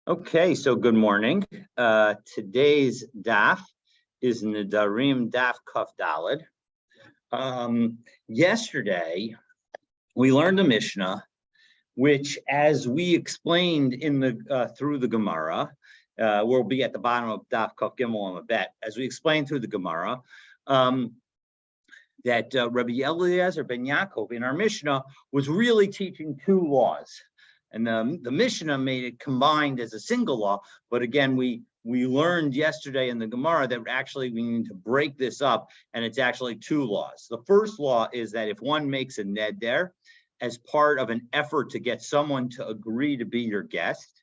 Okay, so good morning. Today's daf is Nedarim daf Kaf Daled. Yesterday, we learned a Mishnah, which, as we explained in the through the Gemara, we'll be at the bottom of daf Kaf Gimel on a bet. As we explained through the Gemara, that Rabbi Eliezer ben Yaakov in our Mishnah was really teaching two laws. And the Mishnah made it combined as a single law. But again, we learned yesterday in the Gemara that actually we need to break this up, and it's actually two laws. The first law is that if one makes a neder as part of an effort to get someone to agree to be your guest,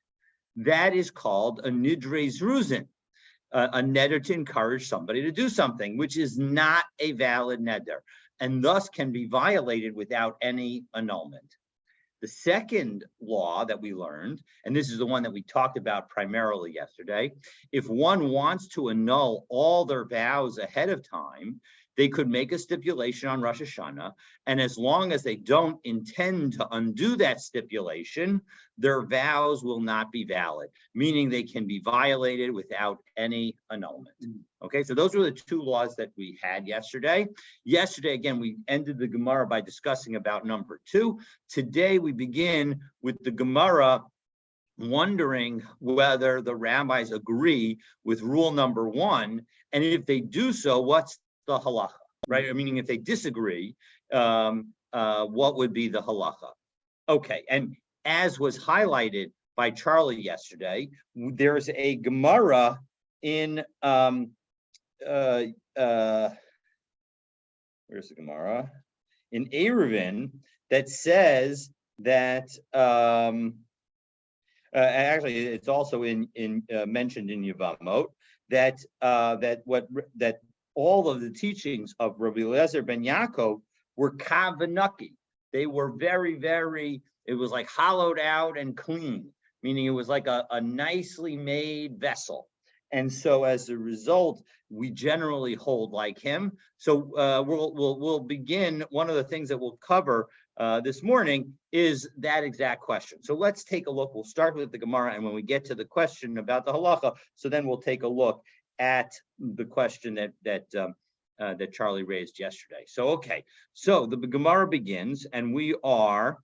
that is called a nidre zruzin, a neder to encourage somebody to do something, which is not a valid neder, and thus can be violated without any annulment. The second law that we learned, and this is the one that we talked about primarily yesterday, if one wants to annul all their vows ahead of time, they could make a stipulation on Rosh Hashanah, and as long as they don't intend to undo that stipulation, their vows will not be valid, meaning they can be violated without any annulment. Okay, so those were the two laws that we had yesterday. Yesterday, again, we ended the Gemara by discussing about number 2. Today, we begin with the Gemara wondering whether the rabbis agree with rule number 1, and if they do so, what's the halacha, right? Meaning, if they disagree, what would be the halacha? Okay, and as was highlighted by Charlie yesterday, there's a Gemara in where's the Gemara? In Eruvin that says that actually it's also in mentioned in Yevamot that all of the teachings of Rabbi Eliezer ben Yaakov were kavanaki. They were very, very, it was like hollowed out and clean, meaning it was like a nicely made vessel. And so as a result, we generally hold like him. So we'll begin. One of the things that we'll cover this morning is that exact question. So let's take a look. We'll start with the Gemara, and when we get to the question about the halacha, so then we'll take a look at the question that Charlie raised yesterday. So okay, so the Gemara begins, and we are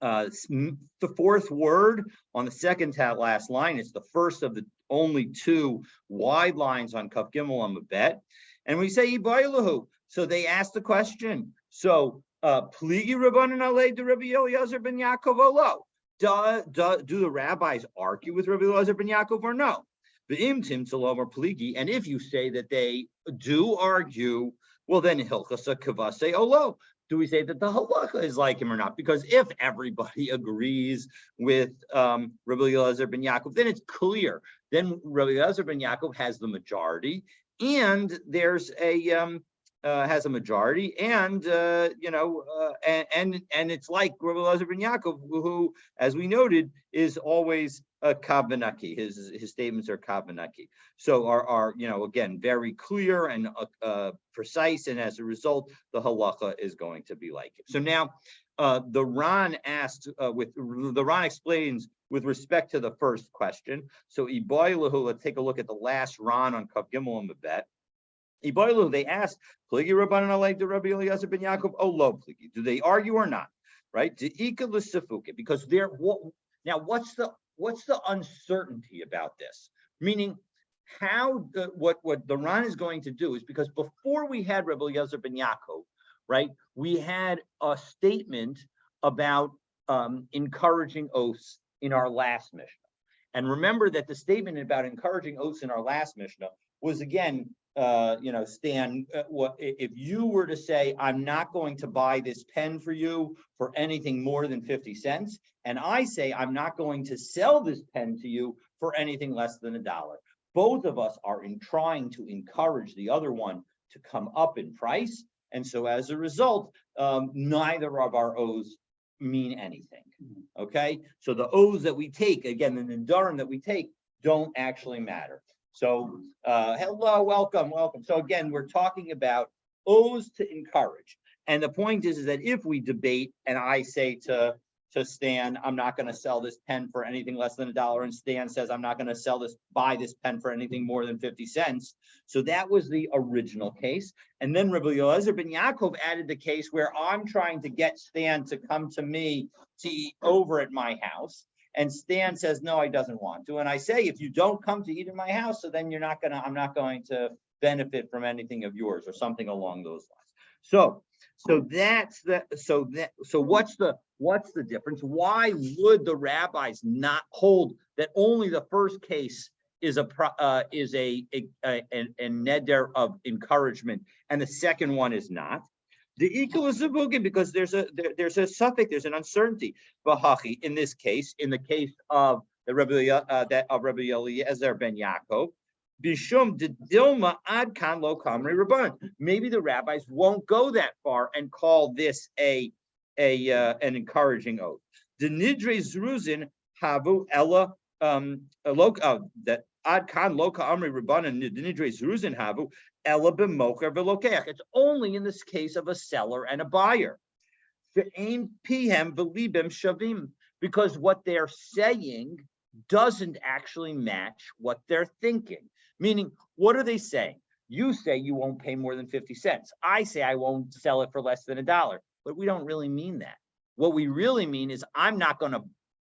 the fourth word on the second to last line. It's the first of the only two wide lines on Kaf Gimel on the bet, and we say Ibailahu. So they asked the question. So Pligi Rabbanan Alei de Rabbi Eliezer ben Yaakov Olo. Do the rabbis argue with Rabbi Eliezer ben Yaakov or no? And if you say that they do argue, well then Hilchasa Kavase Olo. Do we say that the halacha is like him or not? Because if everybody agrees with Rabbi Eliezer ben Yaakov, then it's clear. Then Rabbi Eliezer ben Yaakov has the majority, and there's a has a majority, and and it's like Rabbi Eliezer ben Yaakov, who, as we noted, is always a kavanaki. His statements are kavanaki. So are again very clear and precise, and as a result, the halacha is going to be like it. So now, the Ran explains with respect to the first question. So Ibailahu, let's take a look at the last Ran on Kaf Gimel on the bet. Ibailu, they asked, Pligi Rabbanan Alei de Rabbi Eliezer ben Yaakov, oh lo Pligi. Do they argue or not? Right? Because they're now what's the uncertainty about this? Meaning, what the Ran is going to do is, because before we had Rabbi Eliezer ben Yaakov, right, we had a statement about encouraging oaths in our last Mishnah. And remember that the statement about encouraging oaths in our last Mishnah was, again, Stan, if you were to say, I'm not going to buy this pen for you for anything more than 50 cents, and I say, I'm not going to sell this pen to you for anything less than $1. Both of us are trying to encourage the other one to come up in price. And so as a result, neither of our oaths mean anything. Okay, so the oaths that we take, again, the Nedarim that we take, don't actually matter. So hello, welcome. So again, we're talking about oaths to encourage. And the point is that if we debate and I say to to Stan, I'm not going to sell this pen for anything less than $1, and Stan says, I'm not going to buy this pen for anything more than 50 cents. So that was the original case. And then Rabbi Eliezer ben Yaakov added the case where I'm trying to get Stan to come to me to eat over at my house. And Stan says, no, he doesn't want to. And I say, if you don't come to eat at my house, so then I'm not going to benefit from anything of yours, or something along those lines. So what's the difference? Why would the rabbis not hold that only the first case is a neder of encouragement and the second one is not? The equal is because there's a suffix, there's an uncertainty. Bahachi, in this case, in the case of the Rabbi Eliezer ben Yaakov, Bishum de Dilma ad kan lo kamri rabban. Maybe the rabbis won't go that far and call this an encouraging oath. The nidre zruzin havu ella that ad kan lo kamri rabban and the nidre zruzin havu ella b'mocher v'lokeach. It's only in this case of a seller and a buyer. Ve'ein pihem v'libim shavim, because what they're saying doesn't actually match what they're thinking. Meaning, what are they saying? You say you won't pay more than 50 cents. I say I won't sell it for less than $1, but we don't really mean that. What we really mean is I'm not going to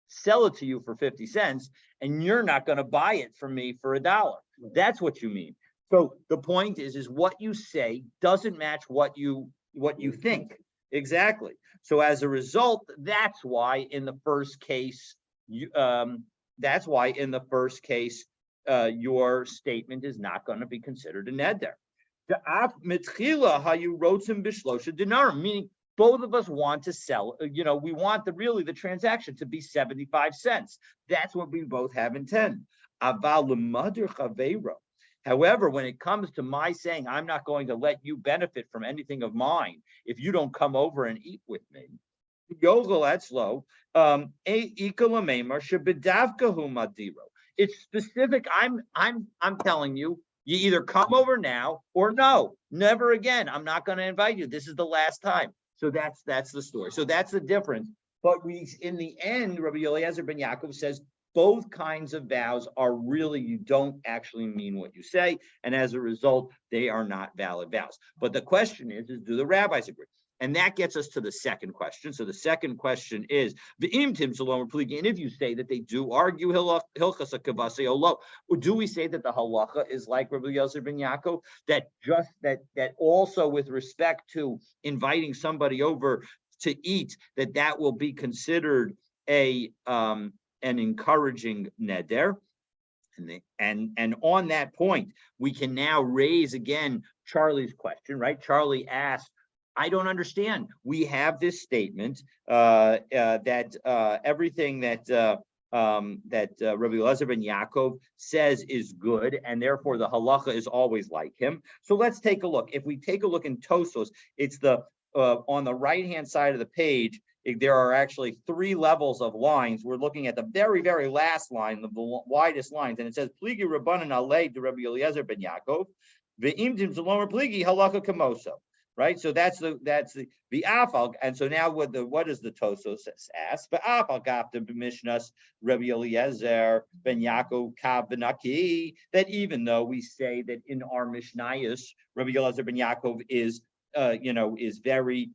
sell it to you for 50 cents and you're not going to buy it from me for $1. That's what you mean. So the point is what you say doesn't match what you think. Exactly. So as a result, that's why in the first case, your statement is not going to be considered a neder. Meaning both of us want to sell, we want the transaction to be 75 cents. That's what we both have intent. However, when it comes to my saying, I'm not going to let you benefit from anything of mine if you don't come over and eat with me, it's specific. I'm telling you, you either come over now or no, never again. I'm not going to invite you. This is the last time. So that's the story. So that's the difference. But in the end, Rabbi Eliezer ben Yaakov says both kinds of vows are really, you don't actually mean what you say. And as a result, they are not valid vows. But the question is do the rabbis agree? And that gets us to the second question. So the second question is, and if you say that they do argue hilchas kavase olo, do we say that the halacha is like Rabbi Eliezer ben Yaakov, that also with respect to inviting somebody over to eat, that will be considered an encouraging neder? And on that point, we can now raise again Charlie's question, right? Charlie asked, I don't understand. We have this statement that everything that Rabbi Eliezer ben Yaakov says is good, and therefore the halacha is always like him. So let's take a look. If we take a look in Tosfos, it's on the right-hand side of the page. There are actually 3 levels of lines. We're looking at the very, very last line, the widest lines, and it says Pligi Rabbanan Alei de Rabbi Eliezer ben Yaakov, ve'imdim zalom pligi halacha kamoso. Right, so that's the afal, and so now what does the Tosfos ask? But afal gafta b'mishnas Rabbi Eliezer ben Yaakov kav v'naki, that even though we say that in our Mishnayos Rabbi Eliezer ben Yaakov is very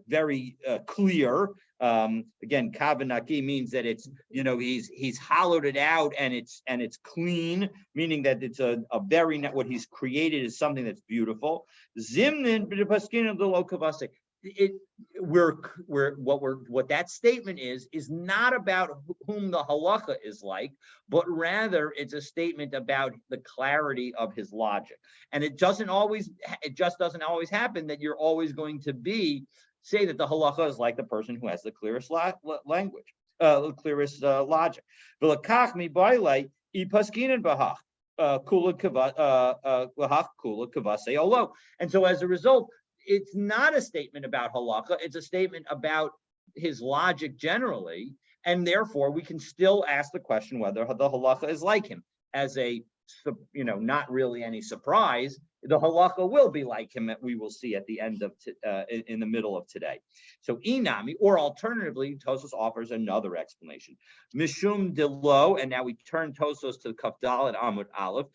very clear. Again, kavanaki means that it's he's hollowed it out and it's clean, meaning that it's a very what he's created is something that's beautiful. Zimnin b'paskin of the lo kavase. What that statement is not about whom the halacha is like, but rather it's a statement about the clarity of his logic. And it just doesn't always happen that you're always going to say that the halacha is like the person who has the clearest language, clearest logic. V'lakach mi bailei ipaskinen b'hach kula kavase olo. And so as a result, it's not a statement about halacha, it's a statement about his logic generally, and therefore we can still ask the question whether the halacha is like him. As not really any surprise, the halacha will be like him, that we will see at the end of in the middle of today. So inami, or alternatively, Tosfos offers another explanation. Mishum delo, and now we turn Tosfos to Kaf Dalet Amud Aleph.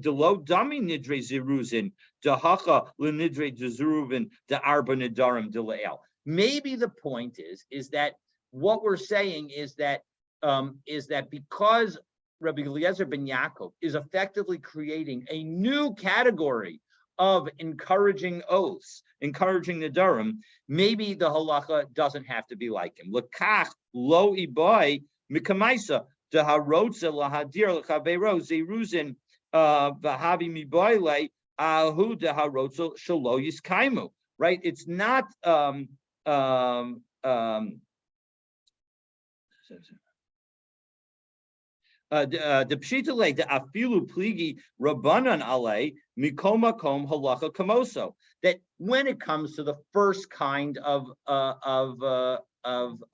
Delo dami nidre ziruzin dahacha lenidre dezeruvin da arba nedarim delael. Maybe the point is that what we're saying is that because Rabbi Eliezer ben Yaakov is effectively creating a new category of encouraging oaths, encouraging nedarim, maybe the halacha doesn't have to be like him. Lekach lo ibai mikamaisa deharotza lahadir lechaveiro zeruzin v'havi mibayle ahu deharotza shelo yiskaimu. Right? It's not the pshitale the afilu pligi rabbanan ale mikoma kom halacha kamoso, that when it comes to the first kind of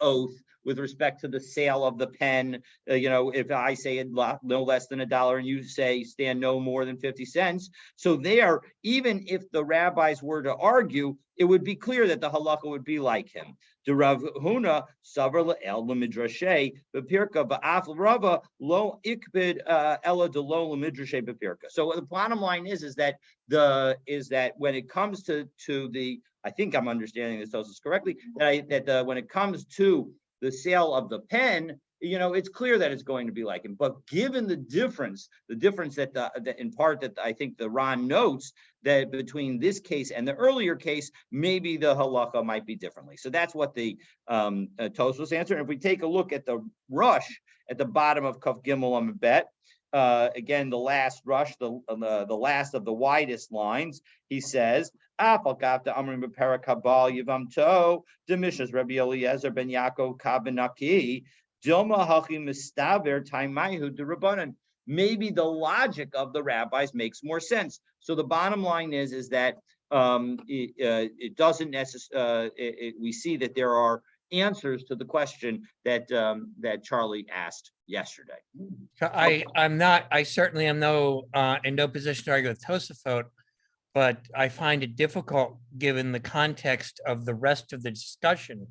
oath with respect to the sale of the pen, if I say no less than $1 and you say stand no more than 50 cents, so there, even if the rabbis were to argue, it would be clear that the halacha would be like him. The Rav Huna savar le'el l'midrashay b'pirka ba'af l'rava lo ikbid ela de lo l'midrashay b'pirka. So the bottom line is that when it comes to the, I think I'm understanding this Tosfos correctly, that when it comes to the sale of the pen, it's clear that it's going to be like him. But given the difference that in part that I think the Ron notes, that between this case and the earlier case, maybe the halacha might be differently. So that's what the Tosfos answer. And if we take a look at the rush at the bottom of Kaf Gimel Amud, again, the last rush, the last of the widest lines, he says, Rabbi Eliezer ben Yaakov Kabanaki, Dilma Hachi Mistaver Taimaihu Derabanan. Maybe the logic of the rabbis makes more sense. So the bottom line is that it doesn't necessarily. We see that there are answers to the question that Charlie asked yesterday. I certainly am in no position to argue with Tosafot, but I find it difficult given the context of the rest of the discussion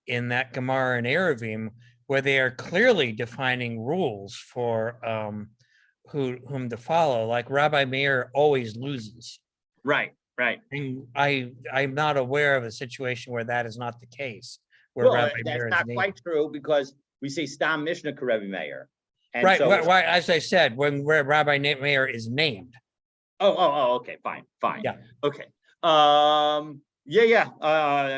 in that Gemara and Eruvin, where they are clearly defining rules for whom to follow. Like Rabbi Meir always loses. Right. And I'm not aware of a situation where that is not the case. Where Rabbi Meir that's not quite true, because we say Stam Mishnah Rabbi Meir. And right. So, as I said, when Rabbi Meir is named. Oh, okay, fine. Yeah. Okay. That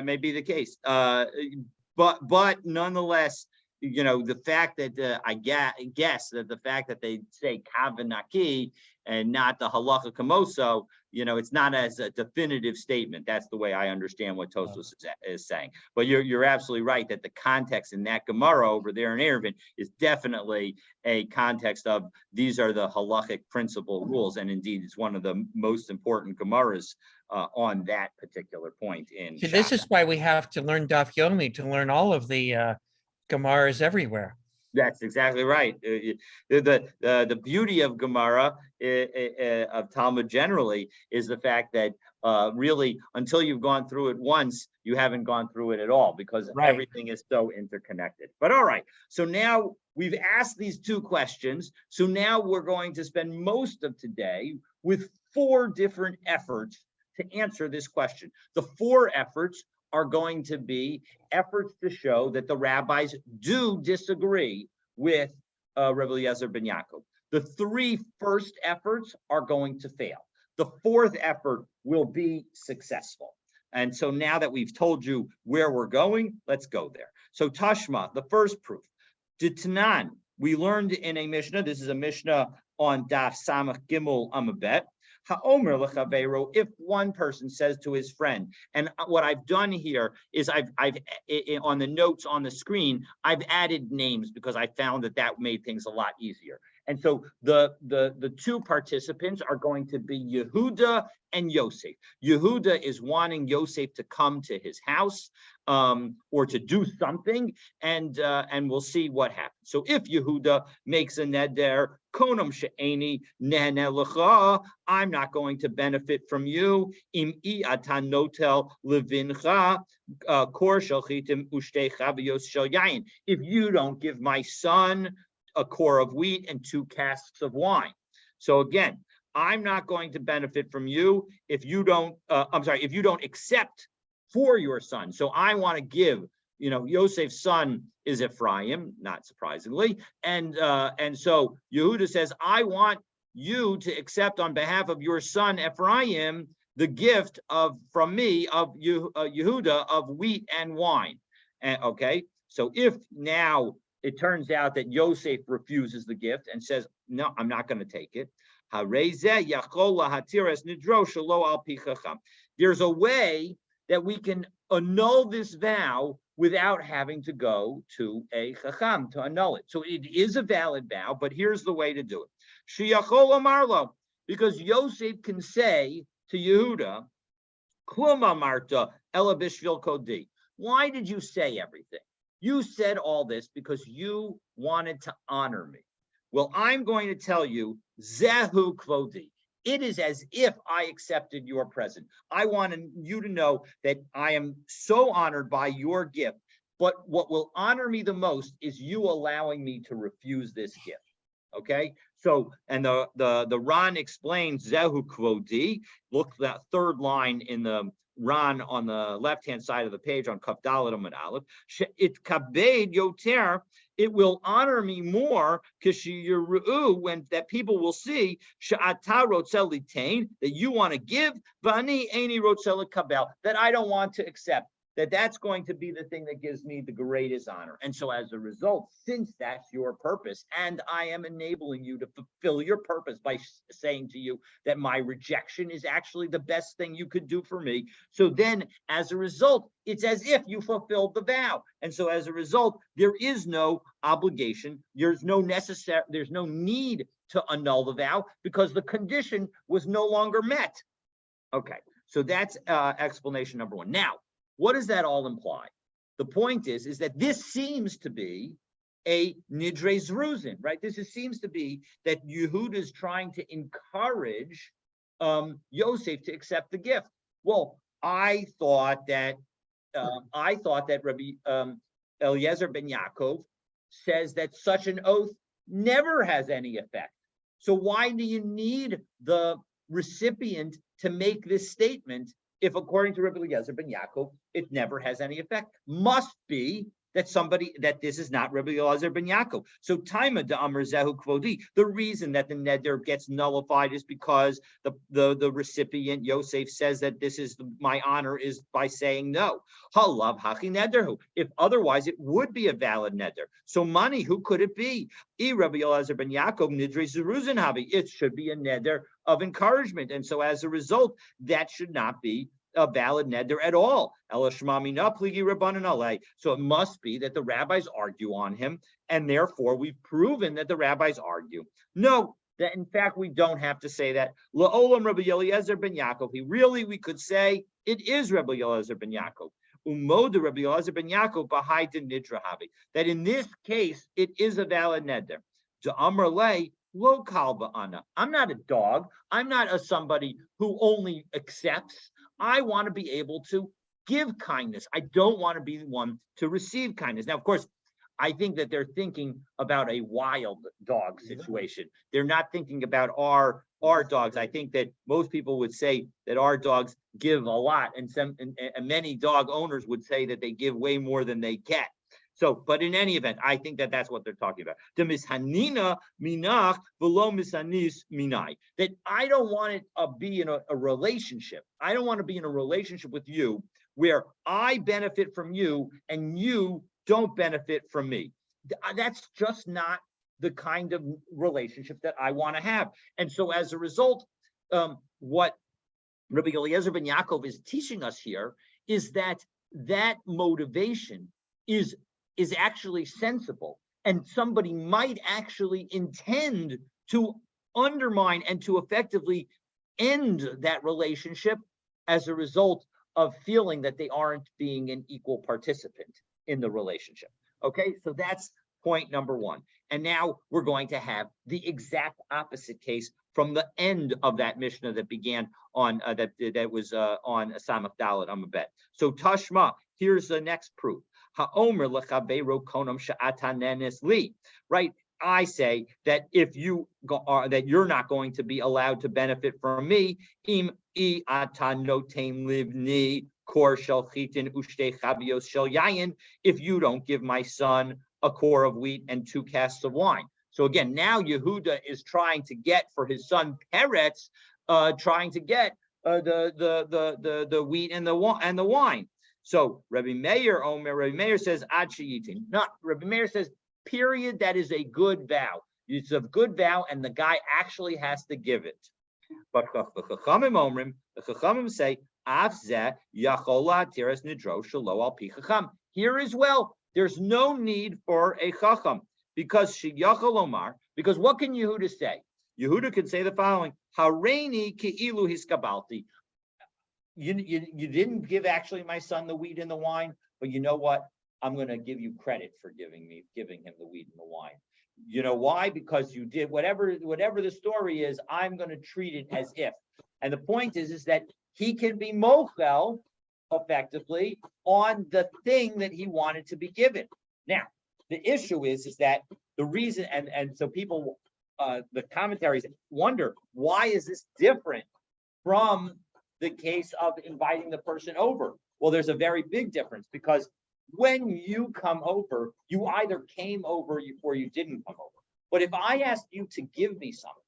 may be the case. But nonetheless, the fact that I guess that the fact that they say kavanaki and not the halacha kamoso, it's not as a definitive statement. That's the way I understand what Tosfos is saying. But you're absolutely right that the context in that Gemara over there in Eruvin is definitely a context of these are the halachic principle rules, and indeed it's one of the most important Gemaras on that particular point in. So this is why we have to learn Daf Yomi to learn all of the Gemaras everywhere. That's exactly right. The beauty of Gemara, of Talmud generally, is the fact that really, until you've gone through it once, you haven't gone through it at all, because everything is so interconnected. But all right, so now we've asked these two questions. So now we're going to spend most of today with 4 different efforts to answer this question. The 4 efforts are going to be efforts to show that the rabbis do disagree with Rabbi Eliezer ben Yaakov. The 3 first efforts are going to fail. The 4th effort will be successful. And so now that we've told you where we're going, let's go there. So Tashma, the first proof. D'Tanan, we learned in a Mishnah, this is a Mishnah on Daf Samach Gimel Amabet, Ha'omer lechaveiro, if one person says to his friend, and what I've done here is I've on the notes on the screen, I've added names because I found that made things a lot easier. And so the two participants are going to be Yehuda and Yosef. Yehuda is wanting Yosef to come to his house or to do something, and we'll see what happens. So if Yehuda makes a neder, konam she'eni nehene lecha, I'm not going to benefit from you. Im I atan notel levincha kor shel chitim ushtei chaviyos shel yayin. If you don't give my son a core of wheat and 2 casks of wine. So again, I'm not going to benefit from you if you don't, if you don't accept for your son. So I want to give, Yosef's son is Ephraim, not surprisingly. And so Yehuda says, I want you to accept on behalf of your son Ephraim the gift from me of Yehuda of wheat and wine. And okay, so if now it turns out that Yosef refuses the gift and says, no, I'm not going to take it. There's a way that we can annul this vow without having to go to a chacham to annul it. So it is a valid vow, but here's the way to do it. Because Yosef can say to Yehuda, why did you say everything? You said all this because you wanted to honor me. Well, I'm going to tell you, Zehu Kvodi. It is as if I accepted your present. I want you to know that I am so honored by your gift. But what will honor me the most is you allowing me to refuse this gift. Okay, so and the Ran explains Zehu Kvodi. Look, that third line in the Ran on the left-hand side of the page on Kaf Dalet Amud Aleph. It kabed yoter. It will honor me more when that people will see she'ata rotzel litain, that you want to give, v'ani eini rotzel kabel, that I don't want to accept. That's going to be the thing that gives me the greatest honor. And so as a result, since that's your purpose, and I am enabling you to fulfill your purpose by saying to you that my rejection is actually the best thing you could do for me. So then as a result, it's as if you fulfilled the vow. And so as a result, there is no obligation. There's no need to annul the vow because the condition was no longer met. Okay, so that's explanation number one. Now, what does that all imply? The point is that this seems to be a nidre zruzin, right? Seems to be that Yehuda is trying to encourage Yosef to accept the gift. Well, I thought that Rabbi Eliezer ben Yaakov says that such an oath never has any effect. So why do you need the recipient to make this statement if, according to Rabbi Eliezer ben Yaakov, it never has any effect? Must be that this is not Rabbi Eliezer ben Yaakov. So Taima de Amar Zehu Kvodi. The reason that the neder gets nullified is because the recipient Yosef says that this is my honor is by saying no. Halav hachi nederhu. If otherwise, it would be a valid neder. So money, who could it be? Rabbi Eliezer ben Yaakov nidre zeruzin havi. It should be a neder of encouragement, and so as a result, that should not be a valid neder at all. So it must be that the rabbis argue on him, and therefore we've proven that the rabbis argue. No, that in fact we don't have to say that. La'olam Rabbi Eliezer ben Yaakov. We could say it is Rabbi Eliezer ben Yaakov. Umoda Rabbi Eliezer ben Yaakov b'haidin nidra havi. That in this case it is a valid neder. Amar lei lo kalba ana. I'm not a dog. I'm not somebody who only accepts. I want to be able to give kindness. I don't want to be the one to receive kindness. Now, of course, I think that they're thinking about a wild dog situation. They're not thinking about our dogs. I think that most people would say that our dogs give a lot, and many dog owners would say that they give way more than they get. So, but in any event, I think that that's what they're talking about. The mishanina minach v'lo mishanis minai. That I don't want to be in a relationship. I don't want to be in a relationship with you where I benefit from you and you don't benefit from me. That's just not the kind of relationship that I want to have. And so as a result, what Rabbi Eliezer ben Yaakov is teaching us here is that motivation is actually sensible. and somebody might actually intend to undermine and to effectively end that relationship as a result of feeling that they aren't being an equal participant in the relationship. Okay, so that's point number one. And now we're going to have the exact opposite case from the end of that Mishnah that began on that was on Samach Dalet Amabet. So Tashma, here's the next proof. Ha'omer lechabeiro konam sha'atanenes li. Right. I say that if you are that you're not going to be allowed to benefit from me, im I atanotem livni kor shel chitin ushte chavios shel yayin, if you don't give my son a core of wheat and 2 casks of wine. So again, now Yehuda is trying to get for his son Peretz, trying to get the wheat and the wine. So Rabbi Meir says ad sheyitin. Not Rabbi Meir says, period, that is a good vow. It's a good vow, and the guy actually has to give it. But the Chachamim say, here as well, there's no need for a Chacham, because because what can Yehuda say? Yehuda could say the following: Hareini ki'ilu hiskabalti. You didn't give actually my son the wheat and the wine, but you know what? I'm going to give you credit for giving him the wheat and the wine. You know why? Because you did whatever the story is. I'm going to treat it as if. And the point is that he can be mochel effectively on the thing that he wanted to be given. Now, the issue is that the reason, and so people, the commentaries wonder, why is this different from the case of inviting the person over? Well, there's a very big difference, because when you come over, you either came over or you didn't come over. But if I asked you to give me something,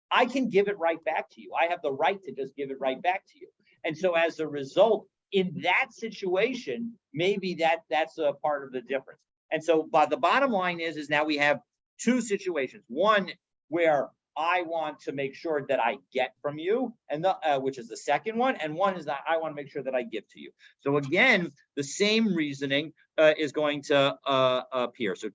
I can give it right back to you. I have the right to just give it right back to you. And so as a result, in that situation, maybe that's a part of the difference. And so, but the bottom line is now we have 2 situations. One where I want to make sure that I get from you, and which is the second one, and one is that I want to make sure that I give to you. So again, the same reasoning is going to appear. So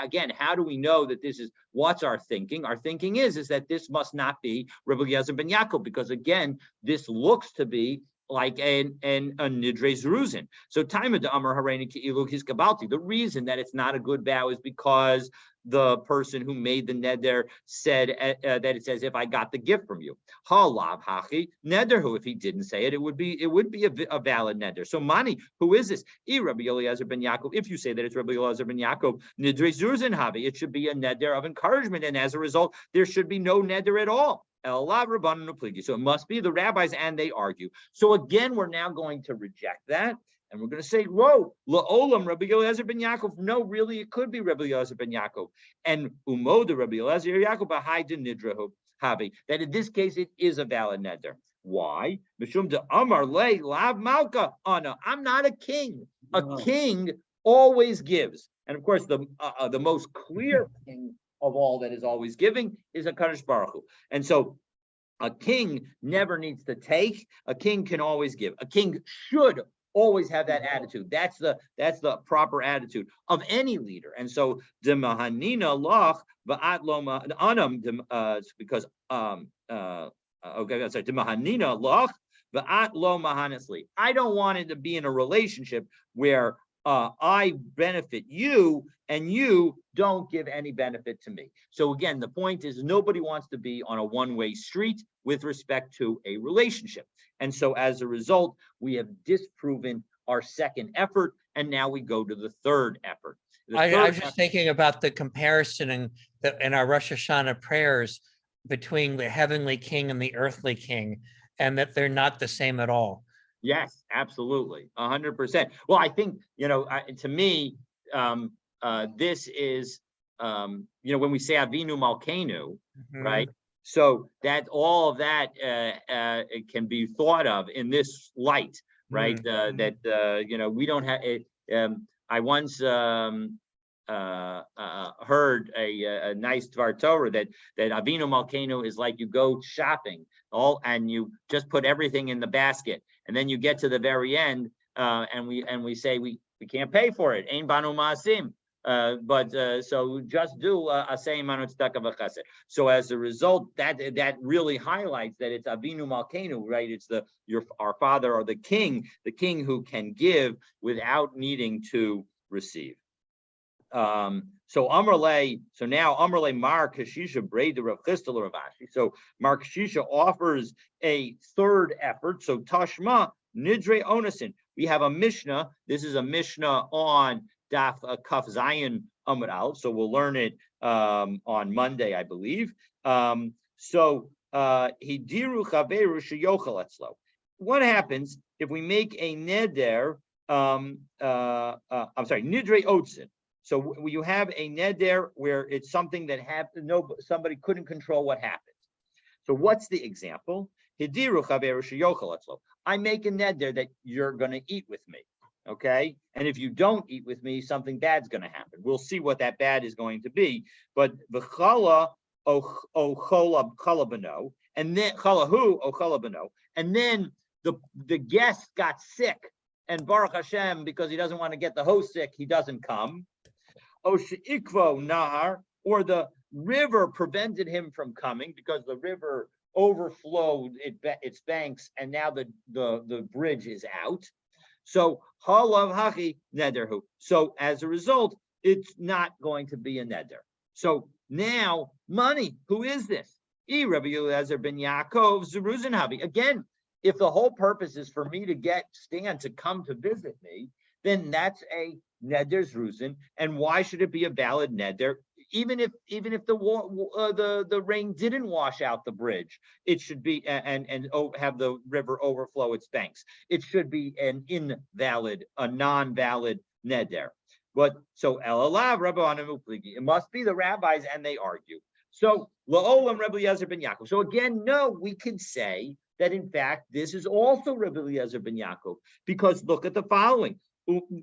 again, how do we know that this is what's our thinking? Our thinking is that this must not be Rabbi Eliezer ben Yaakov, because again, this looks to be like a nidre zeruzin. So Taima de Amar Hareini Ki'ilu Hiskabalti. The reason that it's not a good vow is because the person who made the neder said that it's as if I got the gift from you. Halav hachi nederhu. If he didn't say it, it would be a valid neder. So Mani, who is this? Rabbi Eliezer ben Yaakov. If you say that it's Rabbi Eliezer ben Yaakov, nidre zeruzin havi. It should be a neder of encouragement, and as a result, there should be no neder at all. So it must be the rabbis, and they argue. So again, we're now going to reject that, and we're going to say, whoa, la'olam Rabbi Eliezer ben Yaakov. No, really, it could be Rabbi Eliezer ben Yaakov. And umoda Rabbi Eliezer Yaakov b'hayden nidrahu havi. That in this case, it is a valid neder. Why? Mishum de Amar le lav malka ana. I'm not a king. A king always gives, and of course, the most clear king of all that is always giving is a Kadosh Baruch Hu. And so a king never needs to take. A king can always give. A king should always have that attitude. That's the proper attitude of any leader. And so demahanina lach va'at lo anam because okay, sorry, demahanina lach va'at lo mahanisli. I don't want it to be in a relationship where I benefit you and you don't give any benefit to me. So again, the point is nobody wants to be on a one-way street with respect to a relationship. And so as a result, we have disproven our second effort, and now we go to the third effort. I was just thinking about the comparison in our Rosh Hashanah prayers between the heavenly king and the earthly king, and that they're not the same at all. Yes, absolutely, 100%. Well, I think, to me, this is, when we say Avinu Malkeinu, right? So that all of that it can be thought of in this light, right? That we don't have it. I once heard a nice Dvar Torah that Avinu Malkeinu is like you go shopping and you just put everything in the basket, and then you get to the very end and we say we can't pay for it. Ein banu ma'asim. So just do a same manut tzedakah v'chesed. So as a result, that really highlights that it's Avinu Malkeinu, right? It's our father or the king who can give without needing to receive. So Amrle, so now Amrle Mar Kashisha Braid the Rav Chistel Rav Ashi. So Mar Kashisha offers a third effort. So Tashma Nidre Onasin. We have a Mishnah. This is a Mishnah on Daf Kaf Zayin Amud Aleph. So we'll learn it on Monday, I believe. Hidiru Chaveru Sheyochel Etzlo. What happens if we make a neder? Nidre Otzin. So you have a neder where it's something that somebody couldn't control what happened. So what's the example? Hidiru Chaveru Sheyochel Etzlo. I make a neder that you're going to eat with me. Okay, and if you don't eat with me, something bad's going to happen. We'll see what that bad is going to be. But the chala o chala bano, and then chalahu o chala bano, and then the guest got sick, and Baruch Hashem, because he doesn't want to get the host sick, he doesn't come. O sheikvo nahar, or the river prevented him from coming because the river overflowed its banks, and now the bridge is out. So halav hachi nederhu. So as a result, it's not going to be a neder. So now money. Who is this? Rabbi Eliezer ben Yaakov Zeruzin Havi. Again, if the whole purpose is for me to get Stan to come to visit me, then that's a neder zruzin. And why should it be a valid neder? Even if the rain didn't wash out the bridge, it should be and have the river overflow its banks. It should be a non-valid neder. But so elalav rabbanim upligi. It must be the rabbis, and they argue. So la'olam Rabbi Eliezer ben Yaakov. So again, no, we can say that in fact this is also Rabbi Eliezer ben Yaakov, because look at the following.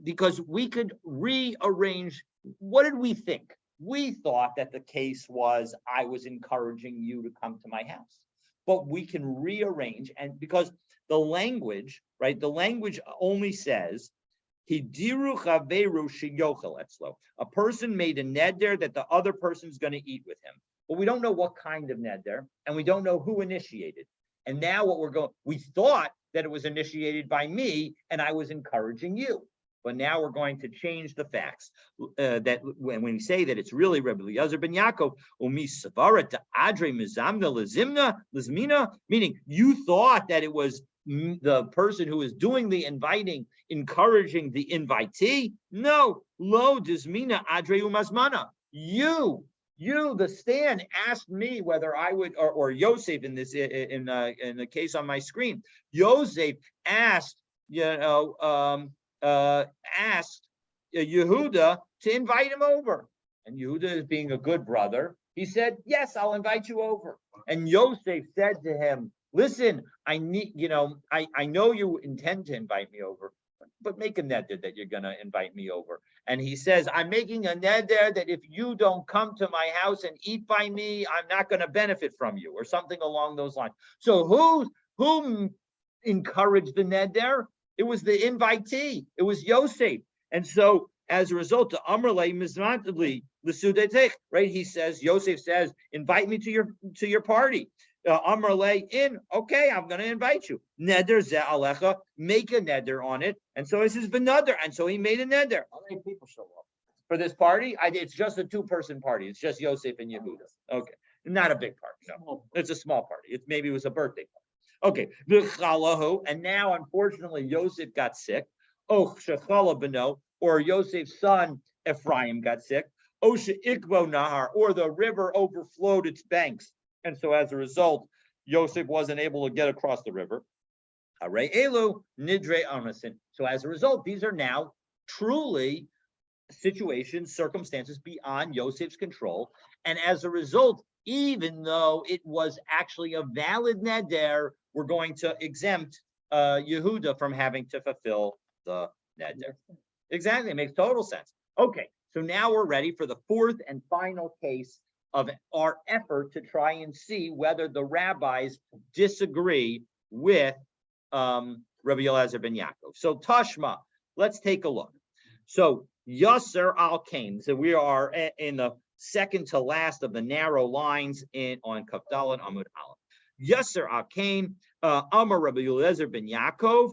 Because we could rearrange. What did we think? We thought that the case was I was encouraging you to come to my house, but we can rearrange, and because the language, right? The language only says hidiru chaveru sheyochel etzlo. A person made a neder that the other person's going to eat with him, but we don't know what kind of neder, and we don't know who initiated. And now we thought that it was initiated by me, and I was encouraging you. But now we're going to change the facts. That when we say that it's really Rabbi Eliezer ben Yaakov, meaning you thought that it was the person who is doing the inviting, encouraging the invitee. No, lo dizmina adre umasmana. You, the Stan, asked me whether I would, or Yosef in this in the case on my screen. Yosef asked, asked Yehuda to invite him over, and Yehuda, being a good brother, he said, "Yes, I'll invite you over." And Yosef said to him, "Listen, I need, I know you intend to invite me over, but make a neder that you're going to invite me over." And he says, "I'm making a neder that if you don't come to my house and eat by me, I'm not going to benefit from you," or something along those lines. So who encouraged the neder? It was the invitee. It was Yosef. And so as a result, the Amrle Mizmatli L'Sudetech, right? He says, Yosef says, invite me to your party. Amrle in, okay, I'm going to invite you. Neder ze alecha, make a neder on it. And so he says, v'neder. And so he made a neder. How many people show up for this party? It's just a 2-person party. It's just Yosef and Yehuda. Okay. Not a big party. No. It's a small party. Maybe it was a birthday party. Okay, and now unfortunately Yosef got sick. Oh, shechala beno, or Yosef's son Ephraim got sick. Oh, sheikvo nahar, or the river overflowed its banks, and so as a result, Yosef wasn't able to get across the river. Hare elu nidre onasin. So as a result, these are now truly situations, circumstances beyond Yosef's control, and as a result, even though it was actually a valid neder, we're going to exempt Yehuda from having to fulfill the neder. Exactly, it makes total sense. Okay, so now we're ready for the fourth and final case of our effort to try and see whether the rabbis disagree with Rabbi Eliezer ben Yaakov. So Tashma, let's take a look. So Yasser al Kain. So we are in the second to last of the narrow lines on Kafdal and Amud Aleph. Yasser al Kain, Amar Rabbi Eliezer ben Yaakov.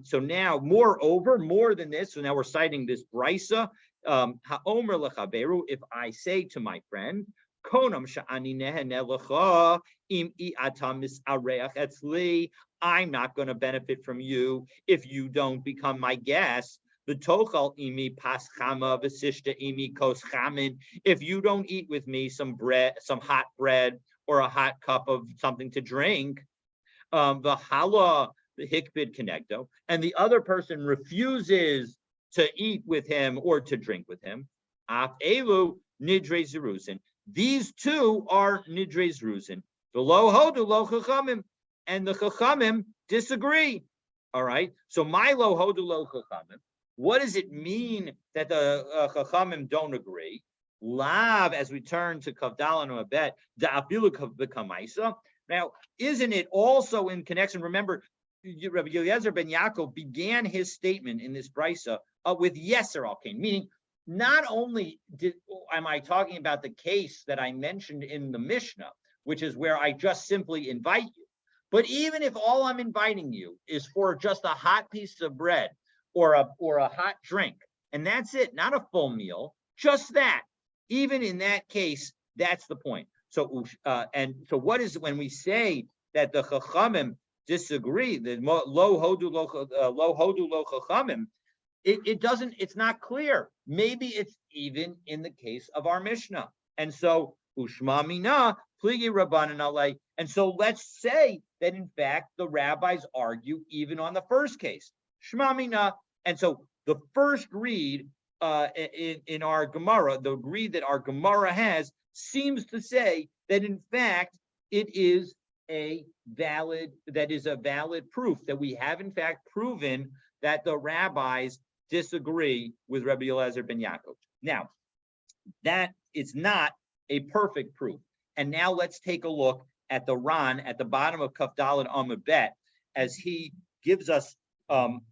So now, moreover, more than this, so now we're citing this brisa. Ha'omer lechaberu, if I say to my friend, Konam sha'ani nehene lecha im i'atam misareach etzli, I'm not going to benefit from you if you don't become my guest. V'tochal imi paschama v'sishta imi kos chamin. If you don't eat with me some bread, some hot bread, or a hot cup of something to drink, v'hala the hikbid connecto, and the other person refuses to eat with him or to drink with him, af elu nidre zerusin. These two are nidre zerusin. The lo hodu lo chachamim, and the chachamim disagree. All right. So my lo hodu lo chachamim. What does it mean that the chachamim don't agree? Lav, as we turn to Kavdal and Abet, da'afilu kamaisa. Now, isn't it also in connection? Remember, Rabbi Eliezer ben Yaakov began his statement in this brisa with Yeser al Kain, meaning not only am I talking about the case that I mentioned in the Mishnah, which is where I just simply invite you, but even if all I'm inviting you is for just a hot piece of bread or a hot drink, and that's it, not a full meal, just that, even in that case, that's the point. So, and so what is when we say that the Chachamim disagree, the lo hodu lo chachamim, it doesn't, it's not clear. Maybe it's even in the case of our Mishnah. And so ushma mina pligi rabbanan alei. And so let's say that in fact the rabbis argue even on the first case. Shma mina. And so the first read in our Gemara, the read that our Gemara has, seems to say that in fact it is a valid proof that we have in fact proven that the rabbis disagree with Rabbi Eliezer ben Yaakov. Now, that is not a perfect proof. And now let's take a look at the Ran at the bottom of Kaf Daled Amud Bet as he gives us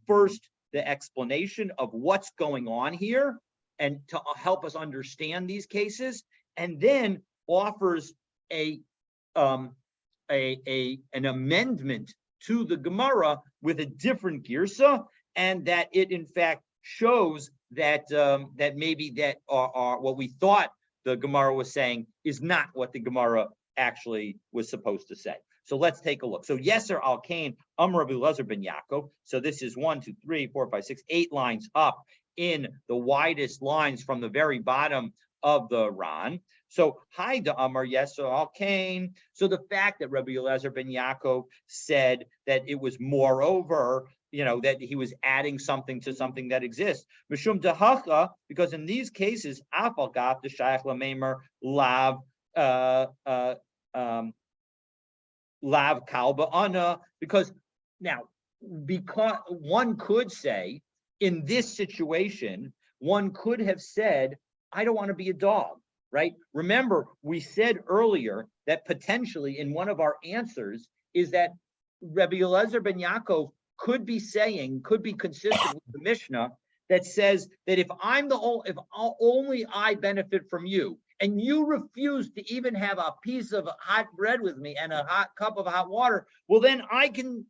first the explanation of what's going on here and to help us understand these cases, and then offers an amendment to the Gemara with a different girsa, and that it in fact shows that that maybe that what we thought the Gemara was saying is not what the Gemara actually was supposed to say. So let's take a look. So Yeser al Kain, Rabbi Eliezer ben Yaakov. So this is 1, 2, 3, 4, 5, 6, 8 lines up in the widest lines from the very bottom of the Ran. So hi da Amar Yeser al Kain. So the fact that Rabbi Eliezer ben Yaakov said that it was moreover, that he was adding something to something that exists. Mishum dehacha, because in these cases, afal gaf the shayach lamemer lav lav kalba ana, because one could say in this situation, one could have said, I don't want to be a dog, right? Remember, we said earlier that potentially in one of our answers is that Rabbi Eliezer ben Yaakov could be consistent with the Mishnah that says that if only I benefit from you, and you refuse to even have a piece of hot bread with me and a hot cup of hot water, well then I can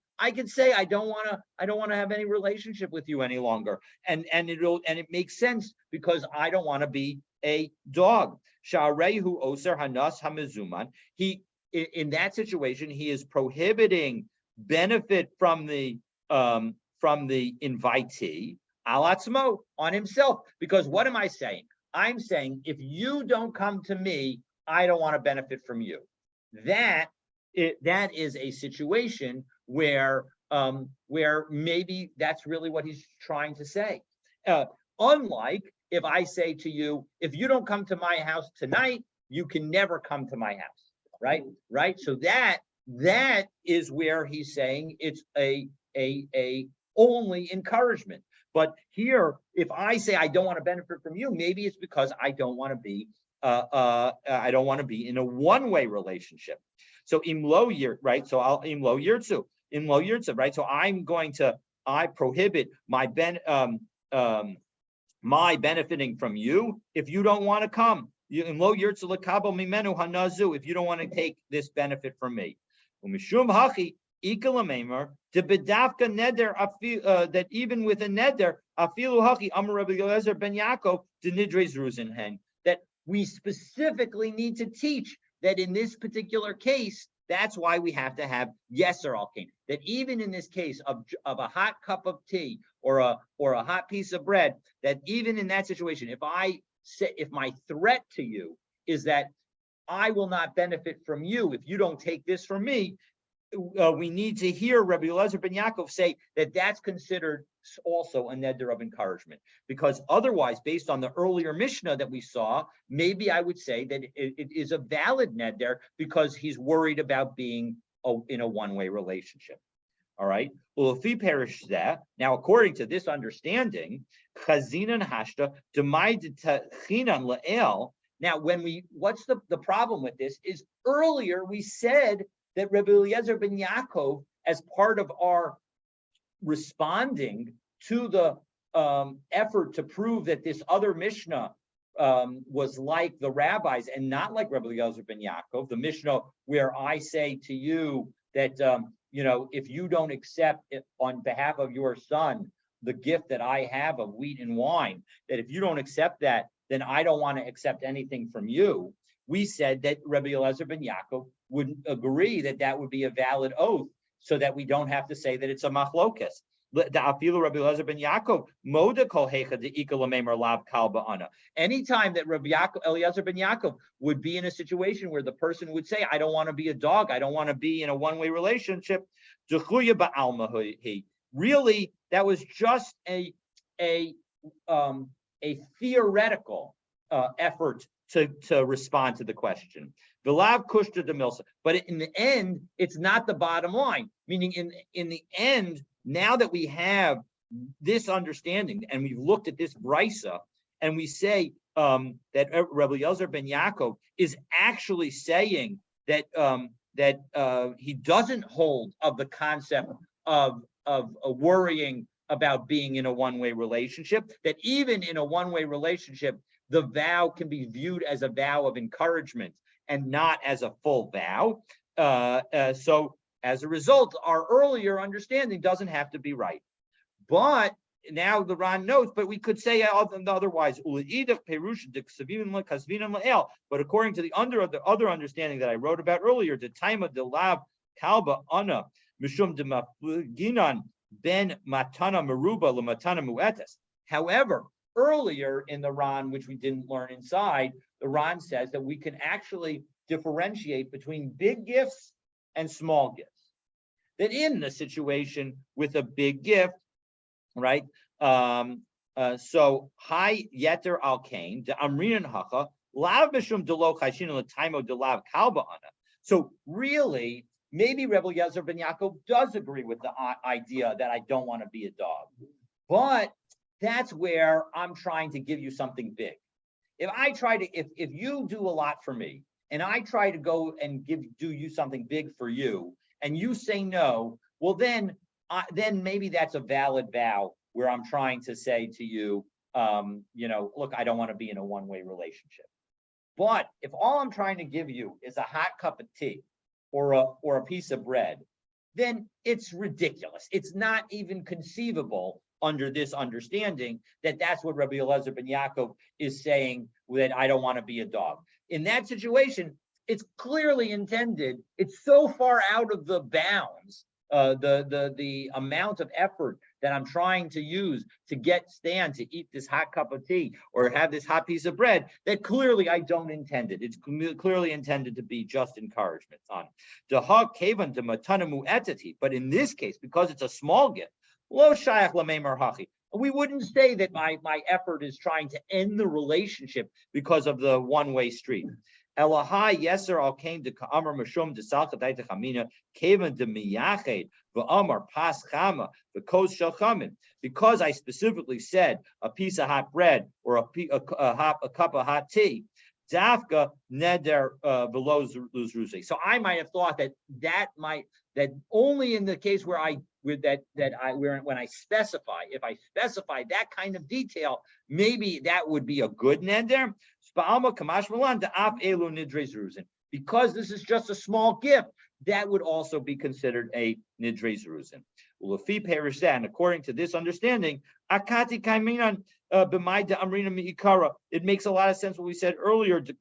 say I don't want to have any relationship with you any longer, and it makes sense because I don't want to be a dog. Sha'arehu oser hanas hamizuman. He, in that situation, he is prohibiting benefit from the invitee alatzmo, on himself, because what am I saying? I'm saying if you don't come to me, I don't want to benefit from you. That is a situation where maybe that's really what he's trying to say. Unlike if I say to you, if you don't come to my house tonight, you can never come to my house, right? So that is where he's saying it's a only encouragement. But here, if I say I don't want to benefit from you, maybe it's because I don't want to be in a one-way relationship. So imlo yir, right? So I'll imlo yirtzu, right? So I prohibit my my benefiting from you if you don't want to come. If you don't want to take this benefit from me. That even with a neder, that we specifically need to teach that in this particular case, that's why we have to have yeser al kain. That even in this case of a hot cup of tea or a hot piece of bread, that even in that situation, if my threat to you is that I will not benefit from you if you don't take this from me, we need to hear Rabbi Eliezer ben Yaakov say that that's considered also a neder of encouragement, because otherwise, based on the earlier Mishnah that we saw, maybe I would say that it is a valid neder because he's worried about being in a one-way relationship. All right. Well, if he perishes that, now according to this understanding, chazinan hashta chinan la'el. Now, what's the problem with this is earlier we said that Rabbi Eliezer ben Yaakov, as part of our responding to the effort to prove that this other Mishnah was like the rabbis and not like Rabbi Eliezer ben Yaakov, the Mishnah where I say to you that, if you don't accept it on behalf of your son, the gift that I have of wheat and wine, that if you don't accept that, then I don't want to accept anything from you. We said that Rabbi Eliezer ben Yaakov would agree that that would be a valid oath, so that we don't have to say that it's a machlokas. Anytime that Rabbi Eliezer ben Yaakov would be in a situation where the person would say, I don't want to be a dog, I don't want to be in a one-way relationship, really, that was just a theoretical effort to respond to the question. But in the end, it's not the bottom line. Meaning, in the end, now that we have this understanding and we've looked at this brisa, and we say that Rabbi Eliezer ben Yaakov is actually saying that he doesn't hold of the concept of worrying about being in a one-way relationship, that even in a one-way relationship, the vow can be viewed as a vow of encouragement and not as a full vow. So as a result, our earlier understanding doesn't have to be right. But now the Ran notes, but we could say otherwise. But according to the other understanding that I wrote about earlier, the time of the lav kalba ana mishum de ginan ben matana meruba lematana muetes. However, earlier in the Ran, which we didn't learn inside, the Ran says that we can actually differentiate between big gifts and small gifts. That in the situation with a big gift, right? So hi yeter al kain de amrinan hacha lav mishum delo chayshin l'taimo de lav kalba ana. So really, maybe Rebbe Eliezer ben Yaakov does agree with the idea that I don't want to be a dog, but that's where I'm trying to give you something big. If you do a lot for me, and I try to go and do you something big for you, and you say no, well then maybe that's a valid vow where I'm trying to say to you, look, I don't want to be in a one-way relationship. But if all I'm trying to give you is a hot cup of tea or a piece of bread, then it's ridiculous. It's not even conceivable under this understanding that that's what Rabbi Eliezer ben Yaakov is saying, that I don't want to be a dog. In that situation, it's clearly intended. It's so far out of the bounds, the amount of effort that I'm trying to use to get Stan to eat this hot cup of tea or have this hot piece of bread, that clearly I don't intend it. It's clearly intended to be just encouragement on the hog kavan to matanamu etati. But in this case, because it's a small gift, lo shayach lameimar hachi, we wouldn't say that my effort is trying to end the relationship because of the one-way street. Elahai yeser al kain de ka'amar mashum de salchatay techamina kavan de miyached v'amar pas chama v'kos shel chamin. Because I specifically said a piece of hot bread or a cup of hot tea, dafka neder below zruzei. So I might have thought that only in the case where I with when I specify, if I specify that kind of detail, maybe that would be a good neder. Because this is just a small gift, that would also be considered a nidre zeruzin. And according to this understanding, it makes a lot of sense what we said earlier. That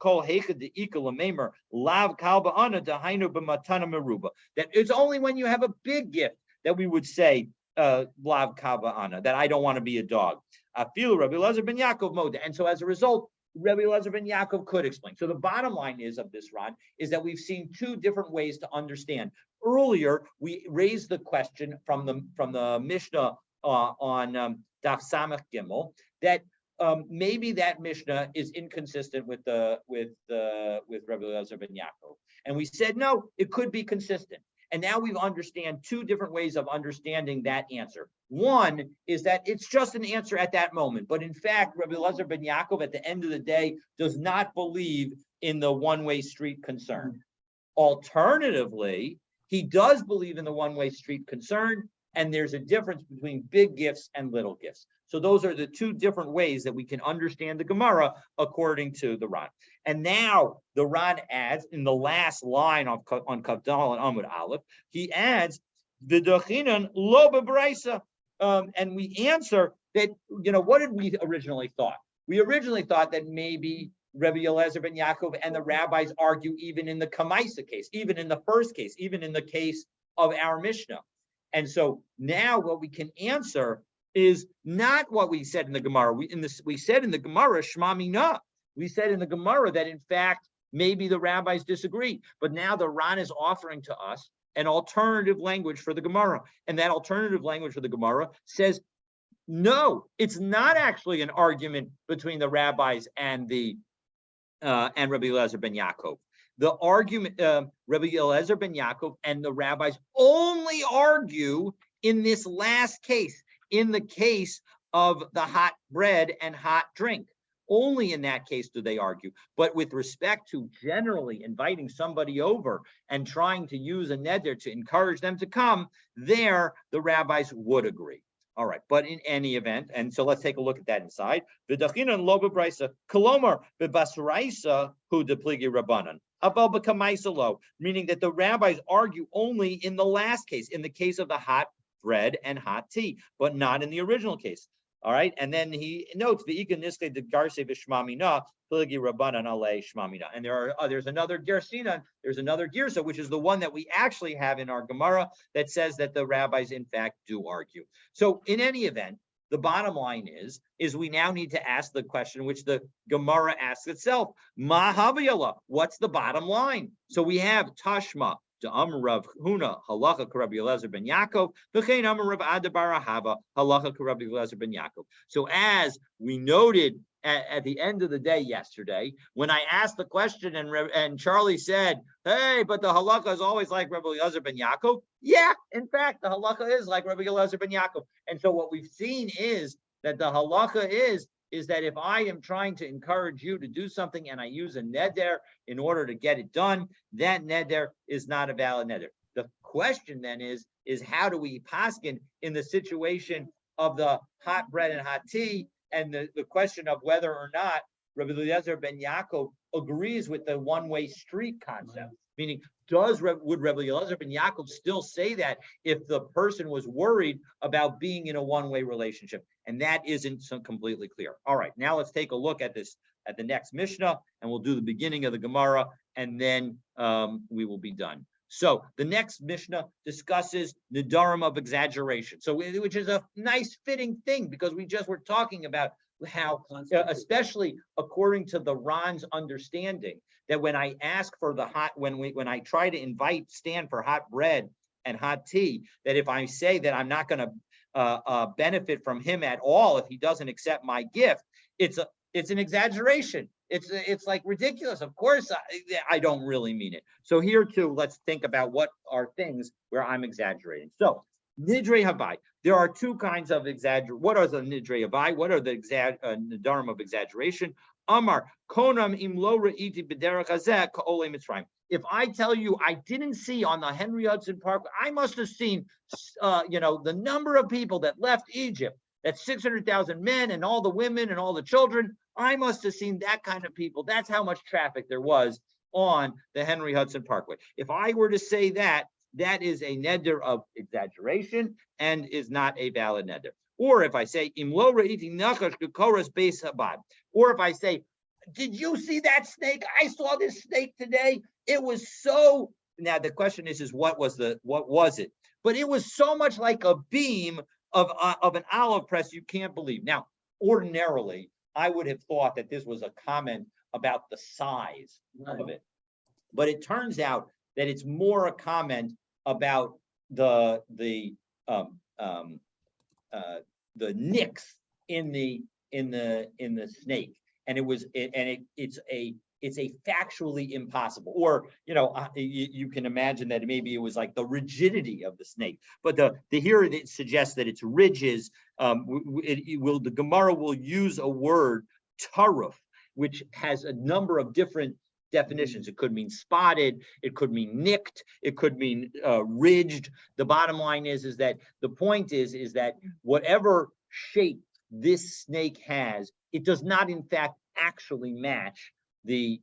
it's only when you have a big gift that we would say lav kalba ana, that I don't want to be a dog. I feel Rabbi Elazar ben Yaakov moda, and so as a result, Rabbi Elazar ben Yaakov could explain. So the bottom line is of this, Ron, is that we've seen two different ways to understand. Earlier, we raised the question from the Mishnah on Daf Samach Gimel that maybe that Mishnah is inconsistent with Rabbi Elazar ben Yaakov, and we said no, it could be consistent. And now we understand two different ways of understanding that answer. One is that it's just an answer at that moment, but in fact, Rabbi Elazar ben Yaakov at the end of the day does not believe in the one-way street concern. Alternatively, he does believe in the one-way street concern, and there's a difference between big gifts and little gifts. So those are the two different ways that we can understand the Gemara according to the Ran. And now the Ran adds in the last line on Kavdal and Amud Aleph, he adds V'dachinan lo bebraisa, and we answer that. What did we originally thought? We originally thought that maybe Rabbi Elazar ben Yaakov and the rabbis argue even in the Kamaisa case, even in the first case, even in the case of our Mishnah. And so now what we can answer is not what we said in the Gemara. We said in the Gemara, Shema Mina. We said in the Gemara that in fact, maybe the rabbis disagree, but now the Ran is offering to us an alternative language for the Gemara. And that alternative language for the Gemara says, no, it's not actually an argument between the rabbis and and Rabbi Elazar ben Yaakov. The argument, Rabbi Elazar ben Yaakov and the rabbis only argue in this last case, in the case of the hot bread and hot drink. Only in that case do they argue. But with respect to generally inviting somebody over and trying to use a neder to encourage them to come, there the rabbis would agree. All right, but in any event, and so let's take a look at that inside. V'dachinan lo bebraisa, kolomar bebasraisa hu depligi rabbanan. Abel b'kamaisa lo, meaning that the rabbis argue only in the last case, in the case of the hot bread and hot tea, but not in the original case. All right, and then he notes the ikaniske de garse v'shmamina pligi rabbanan ale shmamina. And there's another gersina, there's another girsa, which is the one that we actually have in our Gemara that says that the rabbis in fact do argue. So in any event, the bottom line is we now need to ask the question which the Gemara asks itself: Ma havayala? What's the bottom line? So we have Tashma. Rav Huna halacha Rabbi Elazar ben Yaakov, v'chein Amar Rav Ada bar Ahava halacha Rabbi Elazar ben Yaakov. So as we noted at the end of the day yesterday, when I asked the question and Charlie said, "Hey, but the halacha is always like Rabbi Elazar ben Yaakov." Yeah, in fact, the halacha is like Rabbi Elazar ben Yaakov. And so what we've seen is that the halacha is that if I am trying to encourage you to do something and I use a neder in order to get it done, that neder is not a valid neder. The question then is how do we paskin in the situation of the hot bread and hot tea, and the question of whether or not Rabbi Eliezer ben Yaakov agrees with the one-way street concept, meaning would Rabbi Eliezer ben Yaakov still say that if the person was worried about being in a one-way relationship? And that isn't completely clear. All right, now let's take a look at the next Mishnah, and we'll do the beginning of the Gemara, and then we will be done. So the next Mishnah discusses Nedarim of exaggeration. So which is a nice fitting thing because we just were talking about how, especially according to the Ran's understanding, that when I ask for the hot, when I try to invite Stan for hot bread and hot tea, that if I say that I'm not going to benefit from him at all if he doesn't accept my gift, it's an exaggeration. It's like ridiculous. Of course, I don't really mean it. So here too, let's think about what are things where I'm exaggerating. So Nidre Havai, there are two kinds of exaggeration. What are the Nidre Havai? What are the Nedarim of exaggeration? Amar konam im lo re'iti b'derech hazeh ka'olei Mitzrayim. if I tell you I didn't see on the Henry Hudson Parkway, I must have seen, the number of people that left Egypt, that's 600,000 men and all the women and all the children. I must have seen that kind of people. That's how much traffic there was on the Henry Hudson Parkway. If I were to say that, that is a neder of exaggeration and is not a valid neder. Or if I say, Imlo ra'iti nachash gekoras beis habad, or if I say, did you see that snake? I saw this snake today. It was so, now the question is what was it? But it was so much like a beam of an olive press, you can't believe. Now, ordinarily, I would have thought that this was a comment about the size of it. But it turns out that it's more a comment about the nicks in the snake. And it's a factually impossible, or you can imagine that maybe it was like the rigidity of the snake, but here it suggests that it's ridges. The Gemara will use a word taruf, which has a number of different definitions. It could mean spotted, it could mean nicked, it could mean ridged. The bottom line is that the point is that whatever shape this snake has, it does not in fact actually match the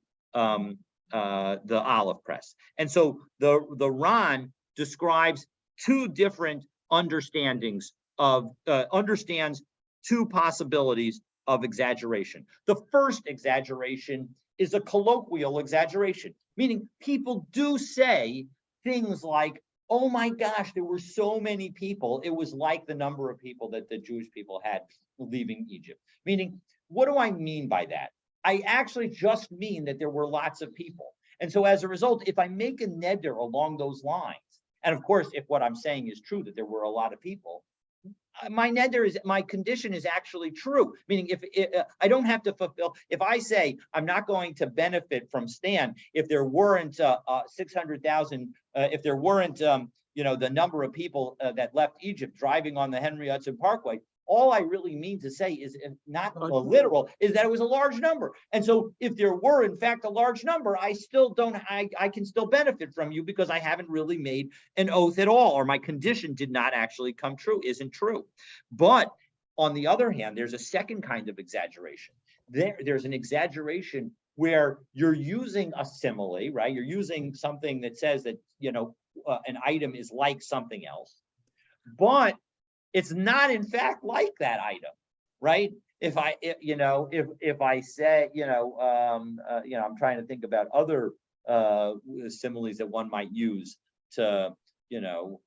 olive press. And so the Ran describes two different understands two possibilities of exaggeration. The first exaggeration is a colloquial exaggeration, meaning people do say things like, oh my gosh, there were so many people. It was like the number of people that the Jewish people had leaving Egypt. Meaning, what do I mean by that? I actually just mean that there were lots of people. And so as a result, if I make a neder along those lines, and of course, if what I'm saying is true, that there were a lot of people, my condition is actually true. Meaning, if I don't have to fulfill, if I say I'm not going to benefit from Stan, if there weren't 600,000, if there weren't the number of people that left Egypt driving on the Henry Hudson Parkway, all I really mean to say is not literal, is that it was a large number. And so if there were in fact a large number, I can still benefit from you because I haven't really made an oath at all, or my condition did not actually come true, isn't true. But on the other hand, there's a second kind of exaggeration. There's an exaggeration where you're using a simile, right? You're using something that says that, an item is like something else, but it's not in fact like that item, right? If I say, I'm trying to think about other similes that one might use to, it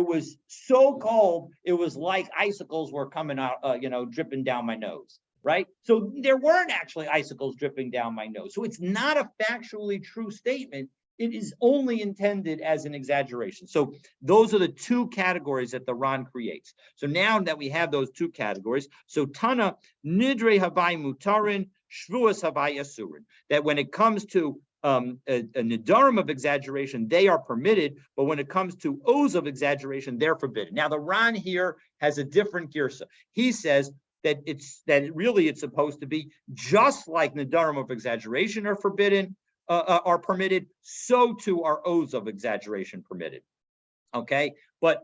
was so cold, it was like icicles were coming out, dripping down my nose, right? So there weren't actually icicles dripping down my nose. So it's not a factually true statement. It is only intended as an exaggeration. So those are the two categories that the Ran creates. So now that we have those two categories, so Tana Nidre Havai Mutarin, Shvuas Havai Asurin, that when it comes to a Nedarim of exaggeration, they are permitted, but when it comes to oaths of exaggeration, they're forbidden. Now the Ran here has a different girsa. He says that it's supposed to be just like Nedarim of exaggeration are forbidden, are permitted, so too are oaths of exaggeration permitted. Okay, but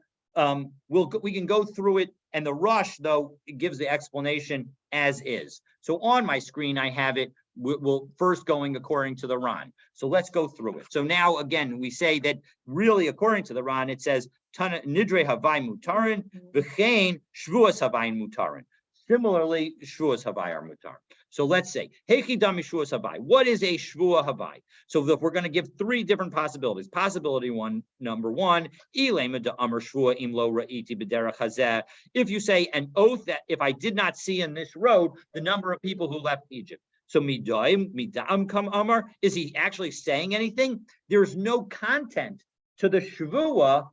we can go through it, and the Rush though it gives the explanation as is. So on my screen I have it. We'll first going according to the Ran. So let's go through it. So now again we say that really according to the Ran it says Tana Nidre Havai Mutarin v'chein Shvuas Havai Mutarin. Similarly, Shvuas Havai are mutar. So let's say, Hechidam Shvuas Havai. What is a Shvua Havai? So if we're going to give three different possibilities. Possibility number one, Ilema de Amar Shvua Im Lo Ra'iti B'derech Hazeh. If you say an oath that if I did not see in this road the number of people who left Egypt. So midam kam Amar, is he actually saying anything? There's no content to the Shvua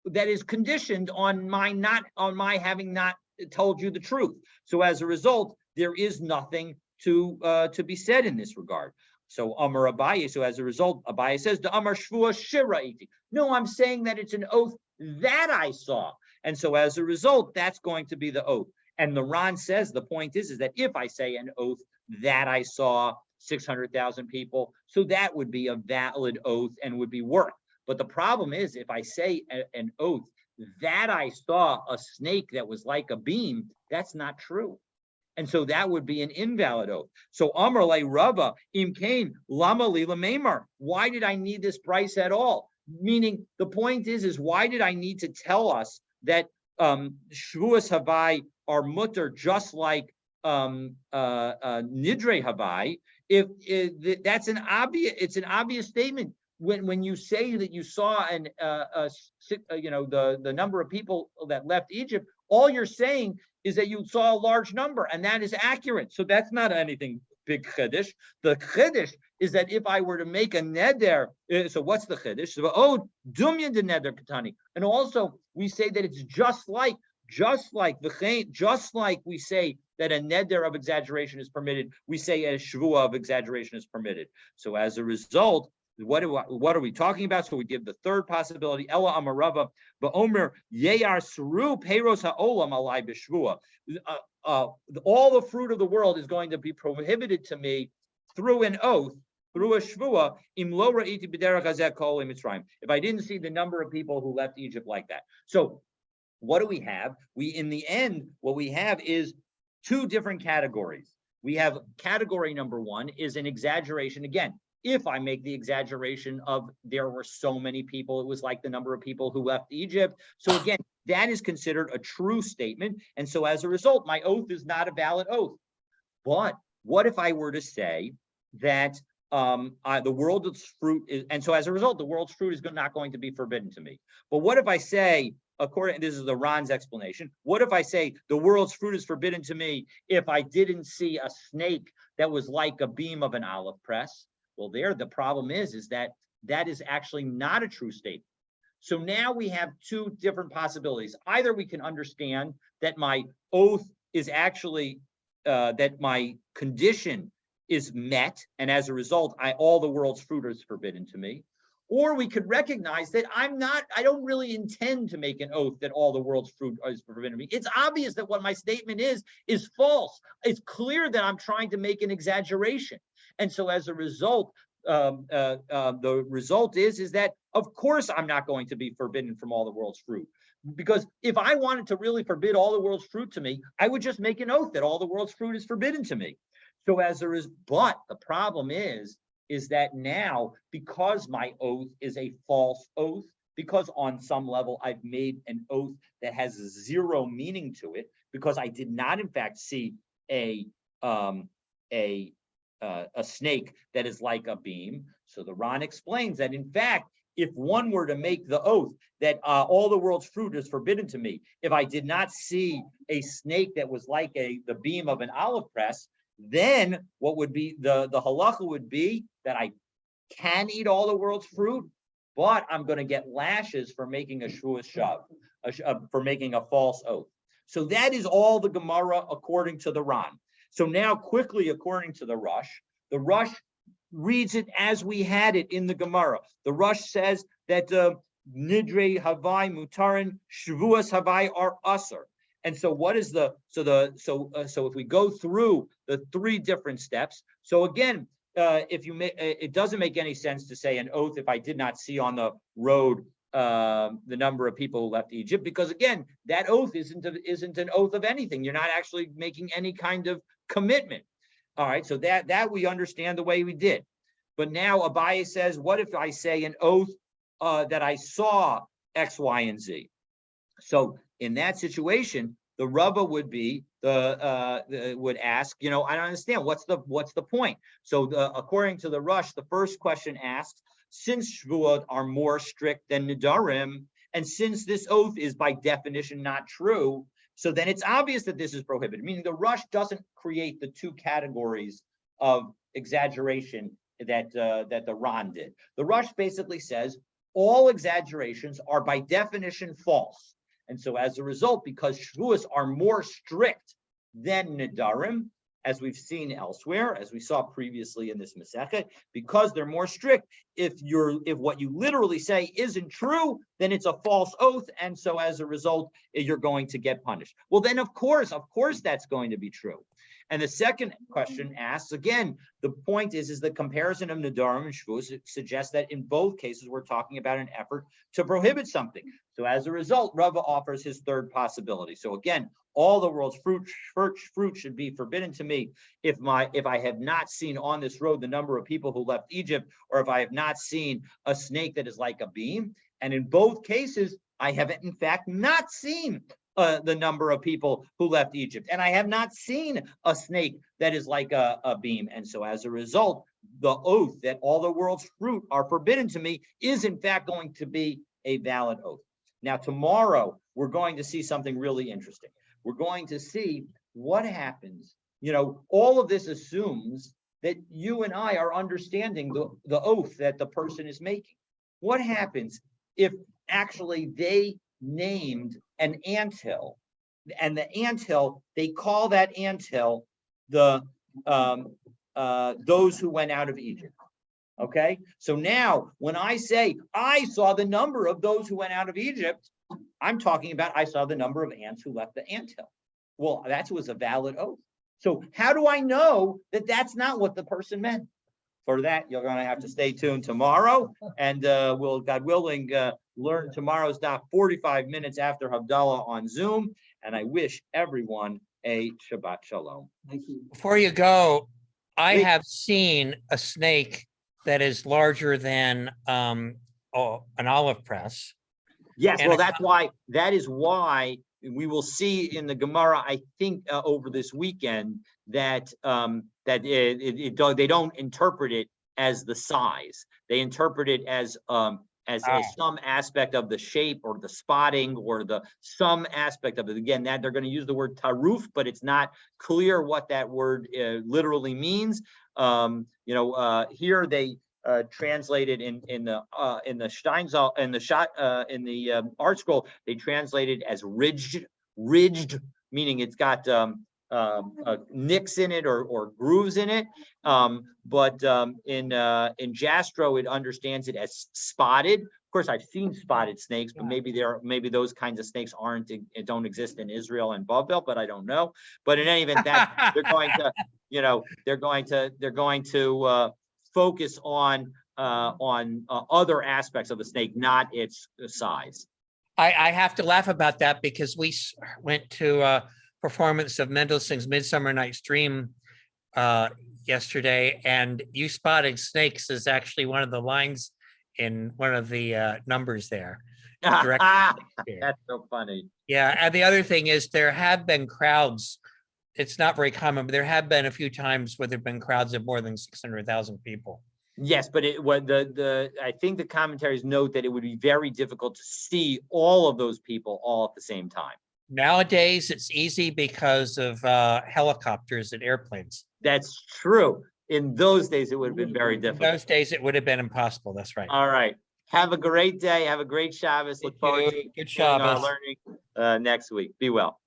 that is conditioned on my having not told you the truth. So as a result, there is nothing to be said in this regard. So Amar Abaye, so as a result, Abaye says, the Amar Shvua Shiraiti. No, I'm saying that it's an oath that I saw. And so as a result, that's going to be the oath. And the Ran says the point is that if I say an oath that I saw 600,000 people. So that would be a valid oath and would be worth. But the problem is, if I say an oath that I saw a snake that was like a beam, that's not true. And so that would be an invalid oath. So Amar le Rava im kain lama li lamemar. Why did I need this price at all? Meaning the point is why did I need to tell us that shvuas havai are mutter just like nidre havai? If that's an obvious, it's an obvious statement. When you say that you saw the number of people that left Egypt, all you're saying is that you saw a large number, and that is accurate. So that's not anything big chiddush. The chiddush is that if I were to make a neder, so what's the chiddush? So, oh, dumya de neder katani, and also we say that it's just like we say that a neder of exaggeration is permitted, we say a shvua of exaggeration is permitted. So as a result, what are we talking about? So we give the third possibility. Ella amarava ba'omer yeyar sru peiros ha'olam alai b'shvua. All the fruit of the world is going to be prohibited to me through an oath, through a shvua. Im lo ra'iti b'derech hazeh kol Mitzrayim. If I didn't see the number of people who left Egypt like that. So what do we have? In the end, what we have is two different categories. We have category number one is an exaggeration. Again, if I make the exaggeration of there were so many people, it was like the number of people who left Egypt. So again, that is considered a true statement. And so as a result, my oath is not a valid oath. But what if I were to say that the world's fruit is, and so as a result, the world's fruit is not going to be forbidden to me. But what if I say, this is the Ron's explanation, what if I say the world's fruit is forbidden to me if I didn't see a snake that was like a beam of an olive press? Well, there, the problem is that is actually not a true statement. So now we have two different possibilities. Either we can understand that my oath is actually, that my condition is met, and as a result, all the world's fruit is forbidden to me. Or we could recognize that I don't really intend to make an oath that all the world's fruit is forbidden to me. It's obvious that what my statement is false. It's clear that I'm trying to make an exaggeration. And so as a result, the result is that, of course, I'm not going to be forbidden from all the world's fruit. Because if I wanted to really forbid all the world's fruit to me, I would just make an oath that all the world's fruit is forbidden to me. So but the problem is that now, because my oath is a false oath, because on some level I've made an oath that has zero meaning to it, because I did not in fact see a snake that is like a beam. So the Ron explains that in fact, if one were to make the oath that all the world's fruit is forbidden to me, if I did not see a snake that was like the beam of an olive press, then what would be the halacha would be that I can eat all the world's fruit, but I'm going to get lashes for making a shvuas shav, for making a false oath. So that is all the Gemara according to the Ran. So now quickly, according to the Rush reads it as we had it in the Gemara. The Rush says that nidre havai mutarin, shvuas havai are usher. And so what is so if we go through the three different steps. So again, it doesn't make any sense to say an oath if I did not see on the road the number of people who left Egypt, because again, that oath isn't an oath of anything. You're not actually making any kind of commitment. All right, so that we understand the way we did. But now Abaye says, what if I say an oath that I saw X, Y, and Z? So in that situation, the Rava would be would ask, I don't understand, what's the point? So according to the Rush, the first question asks, since Shvuot are more strict than Nedarim, and since this oath is by definition not true, so then it's obvious that this is prohibited. Meaning the Rush doesn't create the two categories of exaggeration that the Ran did. The Rush basically says all exaggerations are by definition false. And so as a result, because Shvuos are more strict than Nedarim, as we've seen elsewhere, as we saw previously in this Masechet, because they're more strict. If what you literally say isn't true, then it's a false oath, and so as a result, you're going to get punished. Well, then of course, that's going to be true. And the second question asks, again, the point is the comparison of Nedarim and Shvus suggests that in both cases, we're talking about an effort to prohibit something. So as a result, Rava offers his third possibility. So again, all the world's fruit should be forbidden to me if I have not seen on this road the number of people who left Egypt, or if I have not seen a snake that is like a beam. And in both cases, I have in fact not seen the number of people who left Egypt, and I have not seen a snake that is like a beam. And so as a result, the oath that all the world's fruit are forbidden to me is in fact going to be a valid oath. Now, tomorrow, we're going to see something really interesting. We're going to see what happens. All of this assumes that you and I are understanding the oath that the person is making. What happens if actually they named an anthill, and the anthill, they call that anthill the those who went out of Egypt? Okay, so now when I say I saw the number of those who went out of Egypt, I'm talking about I saw the number of ants who left the anthill. Well, that was a valid oath. So how do I know that that's not what the person meant? For that, you're going to have to stay tuned tomorrow, and we'll, God willing, learn tomorrow's daf 45 minutes after Havdalah on Zoom. And I wish everyone a Shabbat Shalom. Thank you. Before you go, I Wait. have seen a snake that is larger than an olive press. Yes, And well, that is why we will see in the Gemara, I think, over this weekend, that they don't interpret it as the size. They interpret it as some aspect of the shape or the spotting or some aspect of it. Again, that they're going to use the word taruf, but it's not clear what that word literally means. Here they translated in the Steinzal in the art scroll, they translated as ridged, meaning it's got nicks in it or grooves in it. But in Jastro, it understands it as spotted. Of course, I've seen spotted snakes, but maybe those kinds of snakes don't exist in Israel and Bavel, but I don't know. But in any event, that they're going to focus on other aspects of the snake, not its size. I have to laugh about that because we went to a performance of Mendelssohn's Midsummer Night's Dream yesterday, and "you spotted snakes" is actually one of the lines in one of the numbers there. That's so funny. Yeah, and the other thing is there have been crowds. It's not very common, but there have been a few times where there've been crowds of more than 600,000 people. Yes, but I think the commentaries note that it would be very difficult to see all of those people all at the same time. Nowadays, it's easy because of helicopters and airplanes. That's true. In those days, it would have been very difficult. In those days, it would have been impossible. That's right. All right. Have a great day. Have a great Shabbos. Look forward to Good Shabbos. learning next week. Be well.